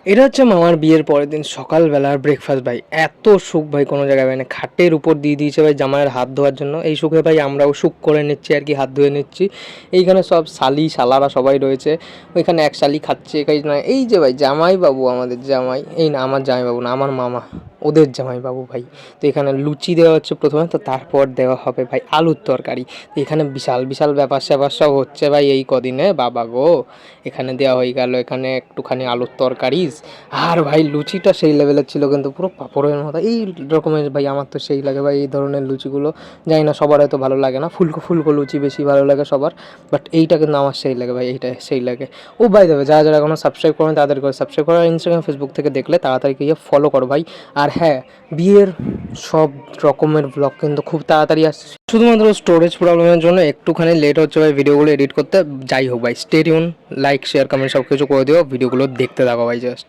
এটা হচ্ছে মামার বিয়ের পরের দিন সকালবেলার ব্রেকফাস্ট ভাই। এত সুখ ভাই কোনো জায়গায় ভাই না। খাটের উপর দিয়ে দিয়েছে ভাই জামাইয়ের হাত ধোয়ার জন্য। এই সুখে ভাই আমরাও সুখ করে নিচ্ছি আর কি, হাত ধুয়ে নিচ্ছি। এইখানে সব শালি শালারা সবাই রয়েছে। ওইখানে এক শালি খাচ্ছে এই না, এই যে ভাই জামাইবাবু, আমাদের জামাই, এই না আমার জামাইবাবু না, আমার মামা, ওদের জামাইবাবু ভাই। তো এখানে লুচি দেওয়া হচ্ছে প্রথমে, তো তারপর দেওয়া হবে ভাই আলুর তরকারি। তো এখানে বিশাল বিশাল ব্যাপার স্যাপার সব হচ্ছে ভাই এই কদিনে, বাবা গো। এখানে দেওয়া হয়ে গেল এখানে একটুখানি আলুর তরকারি। আর ভাই লুচিটা সেই লেভেলের ছিল, কিন্তু পুরো পাঁপড়ের মতো এই রকমের ভাই। আমার তো সেই লাগে ভাই এই ধরনের লুচিগুলো। জানি না সবার হয়তো ভালো লাগে না, ফুলকো ফুলকো লুচি বেশি ভালো লাগে সবার, বাট এইটা কিন্তু আমার সেই লাগে ভাই, এইটা সেই লাগে। ও ভাই দেবে, যারা যারা এখনো সাবস্ক্রাইব করেন তাদের করে সাবস্ক্রাইব করো, আর ইনস্টাগ্রাম ফেসবুক থেকে দেখলে তাড়াতাড়ি গিয়ে ফলো করো ভাই। আর হ্যাঁ, বিয়ের সব রকমের ব্লগ কিন্তু খুব তাড়াতাড়ি আসছে, শুধুমাত্র স্টোরেজ প্রবলেমের জন্য একটুখানি লেট হচ্ছে ভাই ভিডিওগুলো এডিট করতে। যাই হোক ভাই, stay tune, like share comment সব কিছু করে দিও, ভিডিওগুলো দেখতে থাকো ভাই জাস্ট।